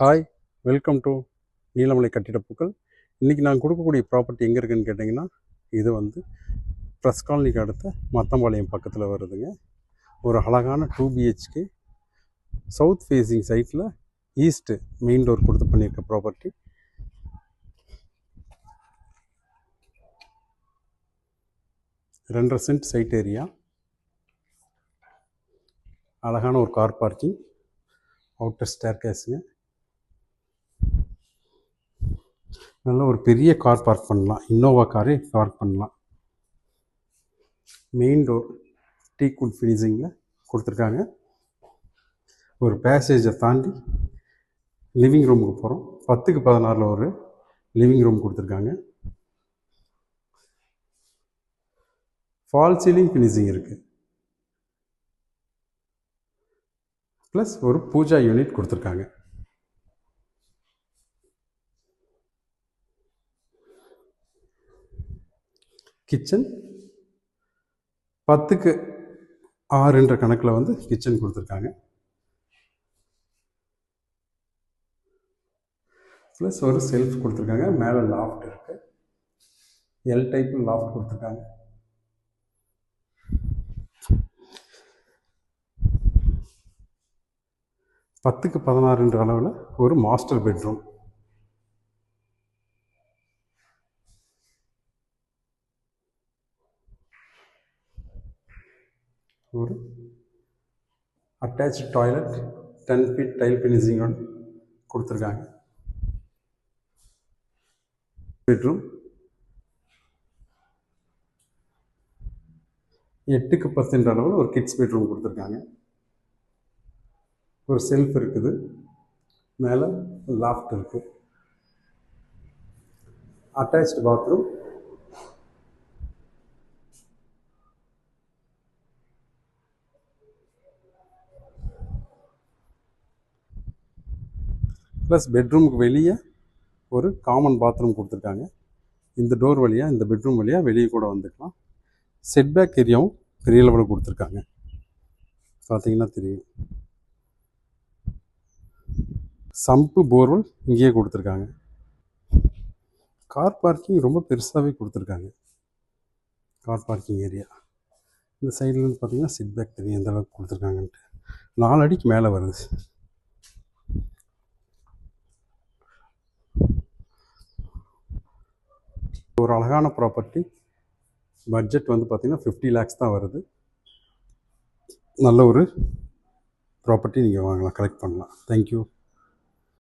Hi, welcome to Neelamalai கட்டிடப்பூக்கள். இன்றைக்கி நான் கொடுக்கக்கூடிய ப்ராப்பர்ட்டி எங்கே இருக்குதுன்னு கேட்டிங்கன்னா, இது வந்து ப்ரெஸ் காலனிக்கு அடுத்த மத்தம்பாளையம் பக்கத்தில் வருதுங்க. ஒரு அழகான 2 BHK சவுத் ஃபேஸிங் சைட்டில் ஈஸ்ட்டு மெயின் டோர் கொடுத்து பண்ணியிருக்க ப்ராப்பர்ட்டி. ரெண்டரை சென்ட் சைட் ஏரியா, அழகான ஒரு கார் பார்க்கிங், அவுட்டர் ஸ்டேர் கேஸுங்க. நல்ல ஒரு பெரிய கார் பார்க் பண்ணலாம், இன்னோவா காரே பார்க் பண்ணலாம். மெயின் டோர் டீக்வுட் ஃபினிஷிங்கில் கொடுத்துருக்காங்க. ஒரு பேசேஜை தாண்டி லிவிங் ரூமுக்கு போகிறோம். 10க்கு 16 ஒரு லிவிங் ரூம் கொடுத்துருக்காங்க. ஃபால் சீலிங் ஃபினிஷிங் இருக்குது. ப்ளஸ் ஒரு பூஜா யூனிட் கொடுத்துருக்காங்க. கிச்சன் 10க்கு 6 கணக்கில் வந்து கிச்சன் கொடுத்துருக்காங்க. ப்ளஸ் ஒரு செல்ஃப் கொடுத்துருக்காங்க. மேலே லாஃப்ட் இருக்குது. எல் டைப் லாஃப்ட் கொடுத்துருக்காங்க. பத்துக்கு 16 அளவில் ஒரு மாஸ்டர் பெட்ரூம். ஒரு அட்டாச்சு டாய்லெட் 10 ஃபீட் டைல் ஃபினிஷிங்கோடு கொடுத்துருக்காங்க. பெட்ரூம் 8க்கு 10 அளவில் ஒரு கிட்ஸ் பெட்ரூம் கொடுத்துருக்காங்க. ஒரு செல்ஃப் இருக்குது. மேலே லாஃப்ட் இருக்குது. Attached bathroom. ப்ளஸ் பெட்ரூமுக்கு வெளியே ஒரு காமன் பாத்ரூம் கொடுத்துருக்காங்க. இந்த டோர் வழியாக, இந்த பெட்ரூம் வழியாக வெளியே கூட வந்துக்கலாம். செட்பேக் ஏரியாவும் பெரிய லெவலில் கொடுத்துருக்காங்க. பார்த்தீங்கன்னா தெரியும். சம்பு போர்வெல் இங்கேயே கொடுத்துருக்காங்க. கார் பார்க்கிங் ரொம்ப பெருசாகவே கொடுத்துருக்காங்க. கார் பார்க்கிங் ஏரியா இந்த சைட்லேருந்து பார்த்தீங்கன்னா செட்பேக் தெரியும் எந்த அளவுக்கு கொடுத்துருக்காங்கன்ட்டு. 4 அடிக்கு மேலே வருது. ஒரு அழகான ப்ராப்பர்ட்டி. பட்ஜெட் வந்து பார்த்திங்கன்னா 50 lakhs தான் வருது. நல்ல ஒரு ப்ராப்பர்ட்டி நீங்கள் வாங்கலாம், கலெக்ட் பண்ணலாம். தேங்க்யூ.